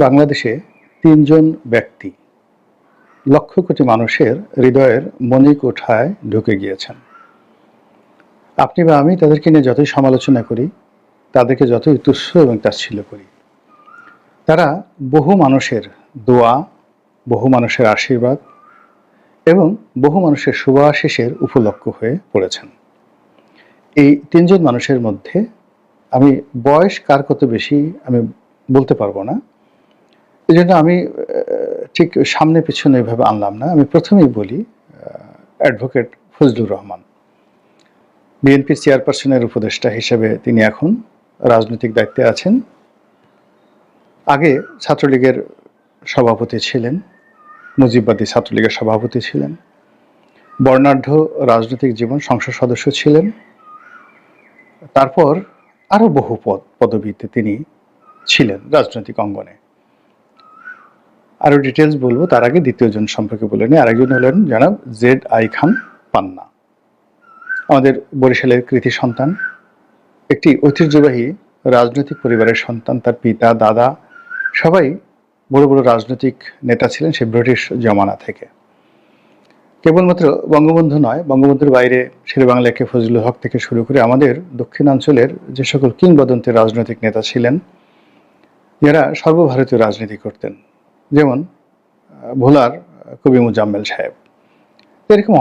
বাংলাদেশে ৩ জন ব্যক্তি লক্ষ কোটি মানুষের হৃদয়ের মণিকোঠায় ঢুকে গিয়েছেন। আপনি বা আমি তাদেরকে নিয়ে যতই সমালোচনা করি, তাদেরকে যতই তুচ্ছ এবং তাচ্ছিল্য করি, তারা বহু মানুষের দোয়া, বহু মানুষের আশীর্বাদ এবং বহু মানুষের শুভাশিসের উপলক্ষ হয়ে পড়েছেন। এই ৩ জন মানুষের মধ্যে আমি বয়স কার কত বেশি আমি বলতে পারবো না। এজন্য আমি ঠিক সামনে পিছনে এভাবে আনলাম না। আমি প্রথমেই বলি অ্যাডভোকেট ফজলুর রহমান। বিএনপির চেয়ারপারসনের উপদেষ্টা হিসেবে তিনি এখন রাজনৈতিক দায়িত্বে আছেন। আগে ছাত্রলীগের সভাপতি ছিলেন, মুজিববাদী ছাত্রলীগের সভাপতি ছিলেন। বর্ণাঢ্য রাজনৈতিক জীবন, সংসদ সদস্য ছিলেন। তারপর আরও বহু পদবিতে তিনি ছিলেন রাজনৈতিক অঙ্গনে। আরও ডিটেলস বলবো, তার আগে দ্বিতীয়জন সম্পর্কে বলে নিই। আরেকজন হলেন জনাব জেড.আই খান পান্না, আমাদের বরিশালের কৃতি সন্তান, একটি ঐতিহ্যবাহী রাজনৈতিক পরিবারের সন্তান। তার পিতা, দাদা সবাই বড় বড় রাজনৈতিক নেতা ছিলেন সে ব্রিটিশ জমানা থেকে। কেবলমাত্র বঙ্গবন্ধু নয়, বঙ্গবন্ধুর বাইরে শেরেবাংলা একে ফজলুল হক থেকে শুরু করে আমাদের দক্ষিণাঞ্চলের যে সকল কিংবদন্তি রাজনৈতিক নেতা ছিলেন, যারা সর্বভারতীয় রাজনীতি করতেন, যেমন ভোলার কবি মুজাম্মেল সাহেব, এরকম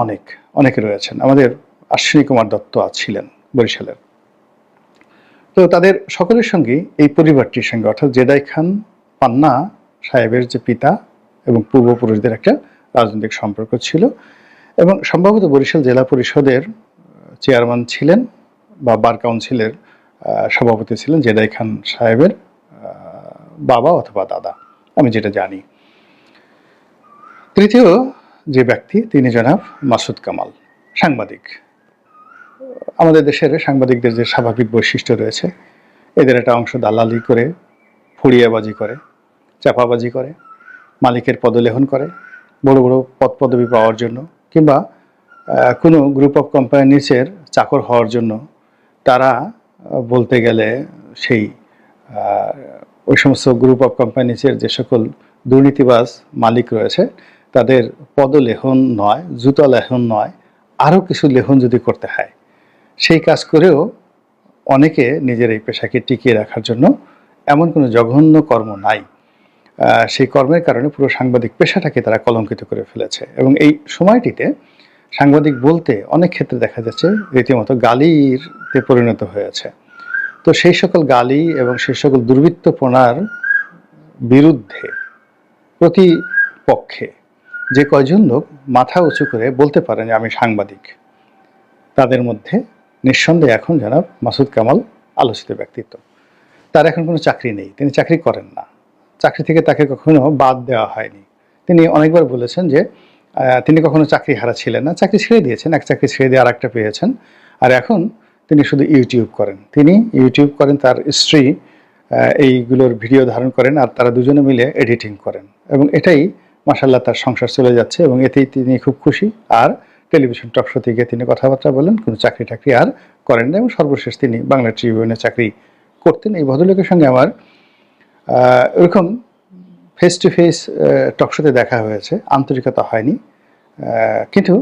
অনেকে রয়েছেন। আমাদের অশ্বিনী কুমার দত্ত ছিলেন বরিশালের। তো তাদের সকলের সঙ্গে এই পরিবারটির সঙ্গে, অর্থাৎ জেড.আই খান পান্না সাহেবের যে পিতা এবং পূর্বপুরুষদের একটা রাজনৈতিক সম্পর্ক ছিল এবং সম্ভবত বরিশাল জেলা পরিষদের চেয়ারম্যান ছিলেন বা বার কাউন্সিলের সভাপতি ছিলেন জেড.আই খান সাহেবের বাবা অথবা দাদা, আমি যেটা জানি। তৃতীয় যে ব্যক্তি তিনি জনাব মাসুদ কামাল, সাংবাদিক। আমাদের দেশের সাংবাদিকদের যে স্বাভাবিক বৈশিষ্ট্য রয়েছে, এদের একটা অংশ দালালি করে, ফুড়িয়াবাজি করে, চাপাবাজি করে, মালিকের পদলেহন করে বড় বড় পদ পদবি পাওয়ার জন্য, কিংবা কোনো গ্রুপ অফ কোম্পানির নিচের চাকর হওয়ার জন্য তারা বলতে গেলে সেই ওই সমস্ত গ্রুপ অফ কোম্পানি নিচের যে সকল দুর্নীতিবাজ মালিক রয়েছে তাদের পদলেহন নয়, জুতা লেহন নয়, আরও কিছু লেহন যদি করতে হয়, সেই কাজ করেও অনেকে নিজের এই পেশাকে টিকিয়ে রাখার জন্য এমন কোনো জঘন্য কর্ম নাই, সেই কর্মের কারণে পুরো সাংবাদিক পেশাটাকে তারা কলঙ্কিত করে ফেলেছে। এবং এই সময়টিতে সাংবাদিক বলতে অনেক ক্ষেত্রে দেখা যাচ্ছে রীতিমতো গালিতে পরিণত হয়েছে। তো সেই সকল গালি এবং সেই সকল দুর্বৃত্তপনার বিরুদ্ধে প্রতিপক্ষে যে কয়জন লোক মাথা উঁচু করে বলতে পারেন যে আমি সাংবাদিক, তাদের মধ্যে নিঃসন্দেহে এখন জনাব মাসুদ কামাল আলোচিত ব্যক্তিত্ব। তার এখন কোনো চাকরি নেই, তিনি চাকরি করেন না, চাকরি থেকে তাকে কখনো বাদ দেওয়া হয়নি। তিনি অনেকবার বলেছেন যে তিনি কখনো চাকরি হারা ছিলেন না, চাকরি ছেড়ে দিয়েছেন, এক চাকরি ছেড়ে দিয়ে আর একটা পেয়েছেন, আর এখন তিনি শুধু ইউটিউব করেন। তিনি ইউটিউব করেন, তার স্ত্রী এইগুলোর ভিডিও ধারণ করেন, আর তারা দুজনে মিলে এডিটিং করেন এবং এটাই মাশাআল্লাহ তার সংসার চলে যাচ্ছে এবং এতেই তিনি খুব খুশি। আর টেলিভিশন টক শোতে গিয়ে তিনি কথাবার্তা বলেন, কোনো চাকরি টাকরি আর করেন না এবং সর্বশেষ তিনি বাংলা ট্রিবিউনে চাকরি করতেন। এই ভদ্রলোকের সঙ্গে আমার এরকম ফেস টু ফেস টক শোতে দেখা হয়েছে, আন্তরিকতা হয়নি, কিন্তু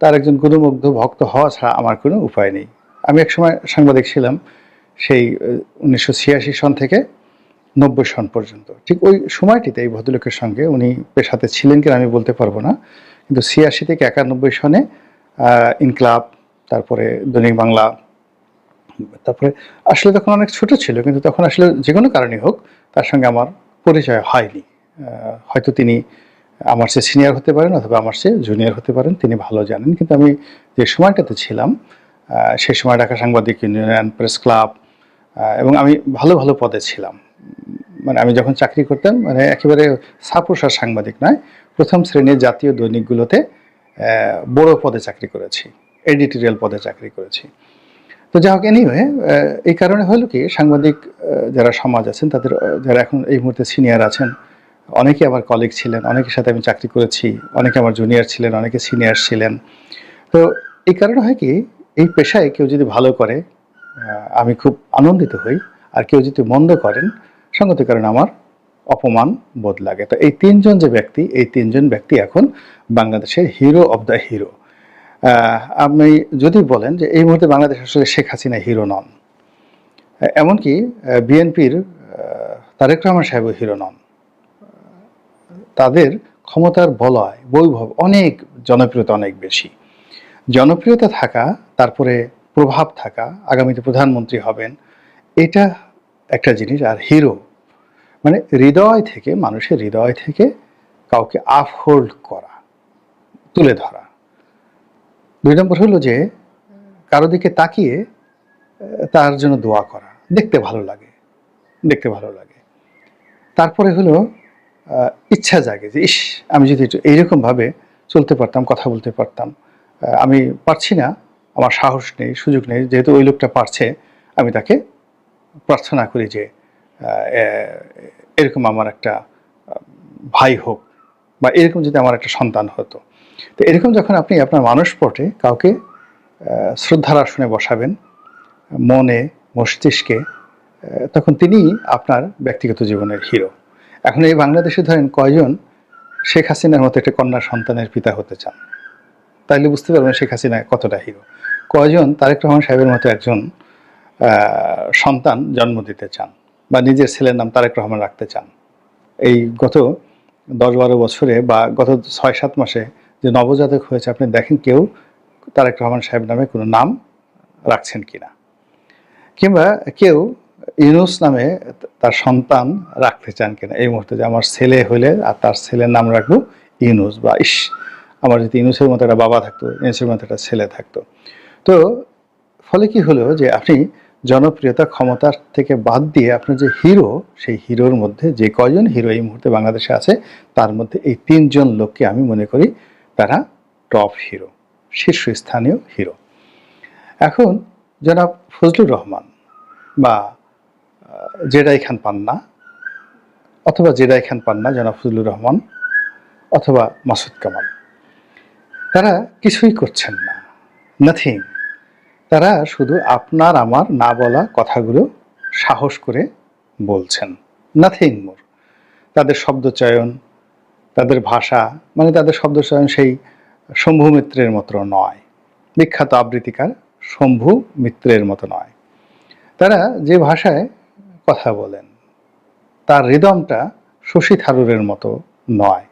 তার একজন গুণমুগ্ধ ভক্ত হওয়া ছাড়া আমার কোনো উপায় নেই। আমি একসময় সাংবাদিক ছিলাম, সেই 1986 সন থেকে 90 সন পর্যন্ত। ঠিক ওই সময়টিতে এই ভদ্রলোকের সঙ্গে উনি পেশাতে ছিলেন কিনা আমি বলতে পারবো না, কিন্তু 86 থেকে 91 সনে ইনকলাব, তারপরে দৈনিক বাংলা, তারপরে আসলে তখন অনেক ছোট ছিল, কিন্তু তখন আসলে যে কোনো কারণেই হোক তার সঙ্গে আমার পরিচয় হয়নি। হয়তো তিনি আমার চেয়ে সিনিয়র হতে পারেন অথবা আমার চেয়ে জুনিয়র হতে পারেন, তিনি ভালো জানেন। কিন্তু আমি যে সময়টাতে ছিলাম সেই সময় ঢাকা সাংবাদিক ইউনিয়ন, প্রেস ক্লাব এবং আমি ভালো ভালো পদে ছিলাম। মানে আমি যখন চাকরি করতাম, মানে একেবারে ছাপোষার সাংবাদিক নয়, প্রথম শ্রেণীর জাতীয় দৈনিকগুলোতে বড় পদে চাকরি করেছি, এডিটোরিয়াল পদে চাকরি করেছি। তো যাই হোক, এনিওয়ে, এই কারণে হলো কি, সাংবাদিক যারা সমাজ আছেন তাদের, যারা এখন এই মুহূর্তে সিনিয়র আছেন, অনেকে আমার কলিগ ছিলেন, অনেকের সাথে আমি চাকরি করেছি, অনেকে আমার জুনিয়র ছিলেন, অনেকে সিনিয়র ছিলেন। তো এই কারণে হয় কি, এই পেশায় কেউ যদি ভালো করে আমি খুব আনন্দিত হই, আর কেউ যদি মন্দ করেন সঙ্গত কারণে আমার অপমান বোধ লাগে। তো এই তিনজন যে ব্যক্তি, এই তিনজন ব্যক্তি এখন বাংলাদেশের হিরো অব দ্য হিরো। আপনি যদি বলেন যে এই মুহূর্তে বাংলাদেশ আসলে শেখ হাসিনা হিরো নন, এমনকি বিএনপির তারেক রহমান সাহেবও হিরো নন। তাদের ক্ষমতার বলয় বৈভব অনেক, জনপ্রিয়তা অনেক বেশি। জনপ্রিয়তা থাকা, তারপরে প্রভাব থাকা, আগামীতে প্রধানমন্ত্রী হবেন, এটা একটা জিনিস। আর হিরো মানে হৃদয় থেকে, মানুষের হৃদয় থেকে কাউকে আপহোল্ড করা, তুলে ধরা। 2 নম্বর হলো যে কারো দিকে তাকিয়ে তার জন্য দোয়া করা, দেখতে ভালো লাগে, দেখতে ভালো লাগে। তারপরে হলো ইচ্ছা জাগে যে ইস, আমি যদি একটু এইরকমভাবে চলতে পারতাম, কথা বলতে পারতাম। আমি পারছি না, আমার সাহস নেই, সুযোগ নেই, যেহেতু ওই লোকটা পারছে, আমি তাকে প্রার্থনা করি যে এরকম আমার একটা ভাই হোক, বা এরকম যদি আমার একটা সন্তান হতো। তো এরকম যখন আপনি আপনার মানসপটে কাউকে শ্রদ্ধার আসনে বসাবেন, মনে মস্তিষ্কে, তখন তিনি আপনার ব্যক্তিগত জীবনের হিরো। এখন এই বাংলাদেশে ধরেন কয়জন শেখ হাসিনার মতো একটা কন্যা সন্তানের পিতা হতে চান? তাইলে বুঝতে পারবেন শেখ হাসিনা কতটা হিরো। কয়জন তারেক রহমান সাহেবের মতো একজন সন্তান জন্ম দিতে চান, বা নিজের ছেলের নাম তারেক রহমান রাখতে চান? এই গত 10-12 বছরে বা গত 6-7 মাসে যে নবজাতক হয়েছে, আপনি দেখেন কেউ তারেক রহমান সাহেব নামে কোনো নাম রাখছেন কিনা, কিংবা কেউ ইউনুস নামে তার সন্তান রাখতে চান কিনা এই মুহূর্তে, যে আমার ছেলে হলে আর তার ছেলের নাম রাখবো ইউনুস, বা ইস আমার যদি ইউনুসের মতো একটা বাবা থাকতো, ইউনুসের মতো একটা ছেলে থাকতো। তো ফলে কি হলো যে আপনি জনপ্রিয়তা, ক্ষমতার থেকে বাদ দিয়ে আপনার যে হিরো, সেই হিরোর মধ্যে যে কয়জন হিরো এই মুহূর্তে বাংলাদেশে আছে, তার মধ্যে এই 3 জন লোককে আমি মনে করি তারা টপ হিরো, শীর্ষস্থানীয় হিরো। এখন জনাব ফজলুর রহমান বা জেডাই খান পান্না, অথবা জেডাই খান পান্না, জনাব ফজলুর রহমান, অথবা মাসুদ কামাল, তারা কিছুই করছেন না, নাথিং। তারা শুধু আপনার আমার না বলা কথাগুলো সাহস করে বলছেন, নাথিং মোর। তাদের শব্দচয়ন, তাদের ভাষা, মানে তাদের শব্দচয়ন সেই শম্ভু মিত্রের মতো নয়, বিখ্যাত আবৃত্তিকার শম্ভু মিত্রের মতো নয়। তারা যে ভাষায় কথা বলেন, তার রিদমটা শশী থারুরের মতো নয়,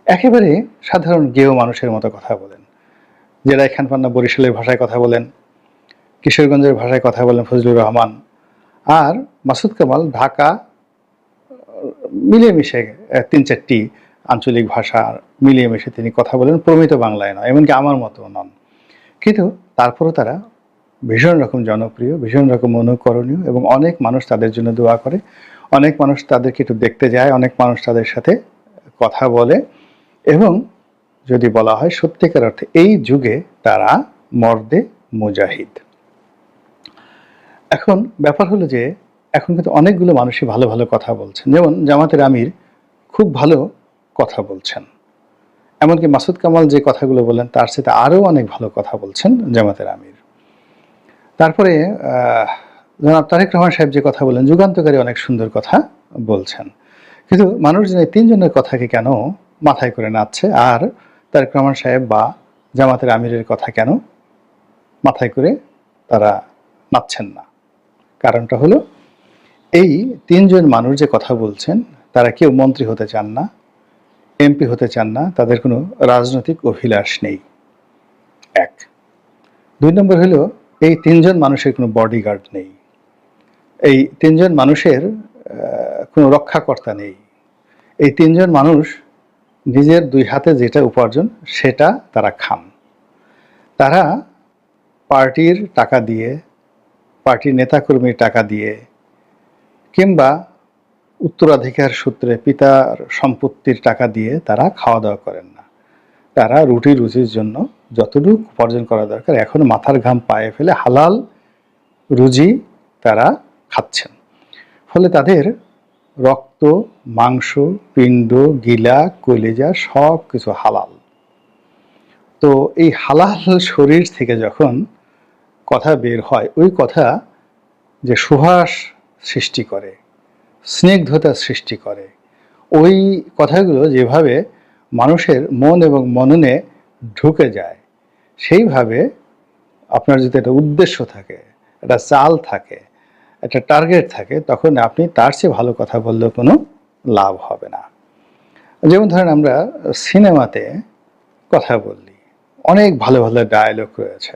একেবারে সাধারণ গেয় মানুষের মতো কথা বলেন। জেডাই খান পান্না বরিশালের ভাষায় কথা বলেন, কিশোরগঞ্জের ভাষায় কথা বলেন ফজলুর রহমান, আর মাসুদ কামাল ঢাকা মিলেমিশে 3-4টি আঞ্চলিক ভাষা মিলিয়ে মিশে তিনি কথা বলেন, প্রমিত বাংলায় নয়, এমনকি আমার মতো নন। কিন্তু তারপরও তারা ভীষণ রকম জনপ্রিয়, ভীষণ রকম অনুকরণীয়, এবং অনেক মানুষ তাদের জন্য দোয়া করে, অনেক মানুষ তাদেরকে একটু দেখতে যায়, অনেক মানুষ তাদের সাথে কথা বলে, এবং যদি বলা হয় সত্যিকার অর্থে এই যুগে তারা মর্দে মুজাহিদ। এখন ব্যাপার হলো যে এখন কিন্তু অনেকগুলো মানুষই ভালো ভালো কথা বলছেন, যেমন জামাতের আমির খুব ভালো কথা বলছেন, এমনকি মাসুদ কামাল যে কথাগুলো বলেন তার সাথে আরও অনেক ভালো কথা বলছেন জামাতের আমির। তারপরে জনাব তারেক রহমান সাহেব যে কথা বলেন, যুগান্তকারী অনেক সুন্দর কথা বলছেন। কিন্তু মানুষজন এই 3 জনের কথাকে কেন মাথায় করে নাচছে, আর তারেক রহমান সাহেব বা জামাতের আমিরের কথা কেন মাথায় করে তারা নাচছেন না? কারণটা হলো এই 3 জন মানুষ যে কথা বলছেন, তারা কেউ মন্ত্রী হতে চান না, এমপি হতে চান না, তাদের কোনো রাজনৈতিক অভিলাষ নেই, 1। 2 নম্বর হলো এই 3 জন মানুষের কোনো বডিগার্ড নেই, এই 3 জন মানুষের কোনো রক্ষাকর্তা নেই। এই 3 জন মানুষ নিজের 2 হাতে যেটা উপার্জন সেটা তারা খান। তারা পার্টির টাকা দিয়ে, পার্টির নেতাকর্মীর টাকা দিয়ে, কিংবা উত্তরাধিকার সূত্রে পিতার সম্পত্তির টাকা দিয়ে তারা খাওয়া দাওয়া করেন না। তারা রুজির জন্য যতটুকু উপার্জন করা দরকার, এখন মাথার ঘাম পায়ে ফেলে হালাল রুজি তারা খাচ্ছেন। ফলে তাদের রক্ত, মাংস, পিণ্ড, গিলা, কলিজা সব কিছু হালাল। তো এই হালাল শরীর থেকে যখন কথা বের হয়, ওই কথা যে সুবাস সৃষ্টি করে, স্নিগ্ধতা সৃষ্টি করে। ওই কথাগুলো যেভাবে মানুষের মন এবং মননে ঢুকে যায়, সেইভাবে আপনার যদি একটা উদ্দেশ্য থাকে, একটা চাল থাকে, একটা টার্গেট থাকে, তখন আপনি তার চেয়ে ভালো কথা বললেও কোনো লাভ হবে না। যেমন ধরেন আমরা সিনেমাতে কথা বললি, অনেক ভালো ভালো ডায়ালগ রয়েছে,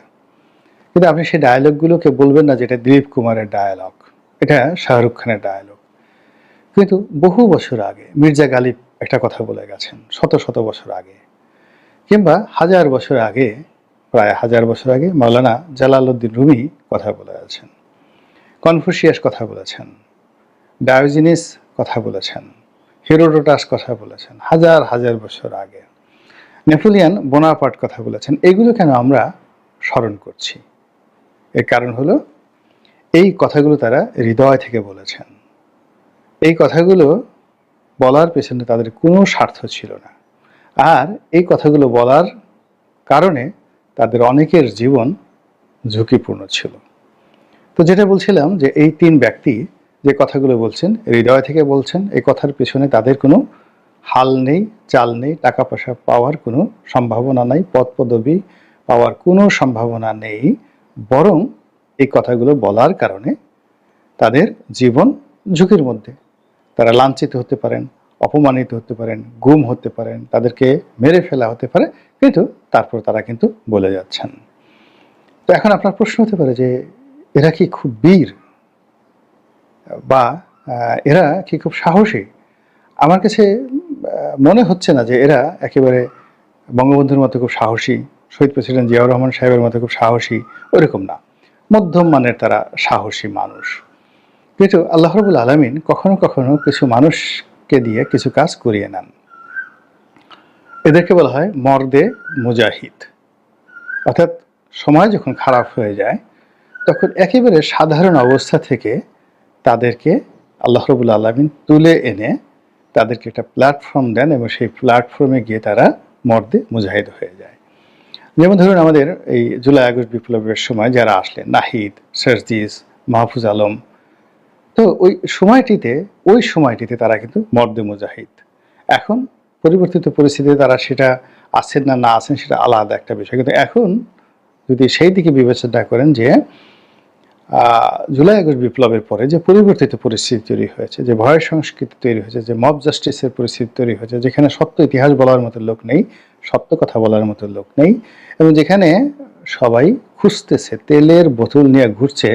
কিন্তু আপনি সেই ডায়ালগগুলোকে বলবেন না যে এটা দিলীপ কুমারের ডায়ালগ, এটা শাহরুখ খানের ডায়ালগ। কিন্তু বহু বছর আগে মির্জা গালিব একটা কথা বলে গেছেন, শত শত বছর আগে, কিংবা হাজার বছর আগে, প্রায় হাজার বছর আগে মাওলানা জালালউদ্দিন রুমি কথা বলে গেছেন, কনফুসিয়াস কথা বলেছেন, ডায়োজিনিস কথা বলেছেন, হেরোডোটাস কথা বলেছেন হাজার হাজার বছর আগে, নেপোলিয়ান বোনাপার্ট কথা বলেছেন। এগুলো কেন আমরা স্মরণ করছি? এর কারণ হলো এই কথাগুলো তারা হৃদয় থেকে বলেছেন। এই কথাগুলো বলার পেছনে তাদের কোনো স্বার্থ ছিল না, আর এই কথাগুলো বলার কারণে তাদের অনেকের জীবন ঝুঁকিপূর্ণ ছিল। তো যেটা বলছিলাম যে এই তিন ব্যক্তি যে কথাগুলো বলছেন, হৃদয় থেকে বলছেন। এই কথার পেছনে তাদের কোনো হাল নেই, চাল নেই, টাকা পয়সা পাওয়ার কোনো সম্ভাবনা নাই, পদ পদবি পাওয়ার কোনো সম্ভাবনা নেই, বরং এই কথাগুলো বলার কারণে তাদের জীবন ঝুঁকির মধ্যে। তারা লাঞ্ছিত হতে পারেন, অপমানিত হতে পারেন, গুম হতে পারেন, তাদেরকে মেরে ফেলা হতে পারে, কিন্তু তারপর তারা কিন্তু বলে যাচ্ছেন। তো এখন আপনার প্রশ্ন হতে পারে যে এরা কি খুব বীর, বা এরা কি খুব সাহসী? আমার কাছে মনে হচ্ছে না যে এরা একেবারে বঙ্গবন্ধুর মতো খুব সাহসী, শহীদ প্রেসিডেন্ট জিয়াউর রহমান সাহেবের মতো খুব সাহসী, ওরকম না। মধ্যম মানের তারা সাহসী মানুষ। কিন্তু আল্লাহ রাব্বুল আলামিন কখনো কখনো কিছু মানুষকে দিয়ে কিছু কাজ করিয়ে নেন। এদেরকে বলা হয় মর্দে মুজাহিদ। অর্থাৎ সময় যখন খারাপ হয়ে যায়, তখন একেবারে সাধারণ অবস্থা থেকে তাদেরকে আল্লাহ রাব্বুল আলামিন তুলে এনে তাদেরকে একটা প্ল্যাটফর্ম দেন, এবং সেই প্ল্যাটফর্মে গিয়ে তারা মর্দে মুজাহিদ হয়ে যায়। যেমন ধরুন আমাদের এই জুলাই আগস্ট বিপ্লবের সময় যারা আসলেন, নাহিদ, সার্জিস, মাহফুজ আলম, তো ওই সময়টিতে তারা কিন্তু মর্দে মুজাহিদ। এখন পরিবর্তিত পরিস্থিতিতে তারা সেটা আছেন না না আছেন সেটা আলাদা একটা বিষয়, কিন্তু এখন যদি সেই দিকে বিবেচনা করেন যে জুলাই আগস্ট বিপ্লবের পরে যে পরিবর্তিত পরিস্থিতি তৈরি হয়েছে, যে ভয়ের সংস্কৃতি তৈরি হয়েছে, যে মব জাস্টিসের পরিস্থিতি তৈরি হয়েছে, যেখানে সত্য ইতিহাস বলার মতো লোক নেই, সত্য কথা বলার মতো লোক নেই, এবং যেখানে সবাই খুঁজতেছে, তেলের বোতল নিয়ে ঘুরছে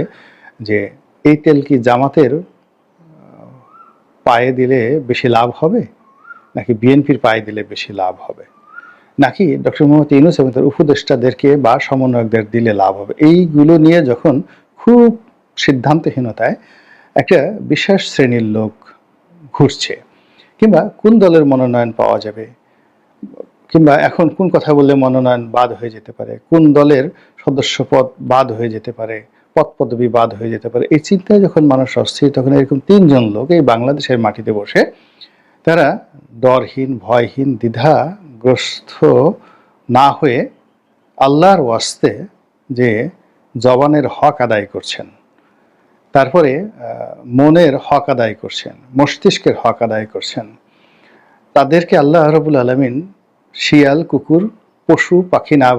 যে এই তেল কি জামাতের পায়ে দিলে বেশি লাভ হবে, নাকি বিএনপির পায়ে দিলে বেশি লাভ হবে, নাকি ডক্টর মোহাম্মদ ইউনূস এবং তার উপদেষ্টাদেরকে বা সমন্বয়কদের দিলে লাভ হবে, এইগুলো নিয়ে যখন খুব সিদ্ধান্তহীনতায় একটা বিশেষ শ্রেণীর লোক ঘুরছে, কিংবা কোন দলের মনোনয়ন পাওয়া যাবে, কিংবা এখন কোন কথা বললে মনোনয়ন বাদ হয়ে যেতে পারে, কোন দলের সদস্যপদ বাদ হয়ে যেতে পারে, পদ পদবি বাদ হয়ে যেতে পারে, এই চিন্তায় যখন মানুষ অস্থির, তখন এরকম তিনজন লোক এই বাংলাদেশের মাটিতে বসে তারা ডরহীন, ভয়হীন, দ্বিধাগ্রস্ত না হয়ে আল্লাহর ওয়াস্তে যে জবানের হক আদায় করছেন, তারপরে মনের হক আদায় করছেন, মস্তিষ্কের হক আদায় করছেন, তাদেরকে আল্লাহ রাব্বুল আলামিন শিয়াল, কুকুর, পশু পাখি না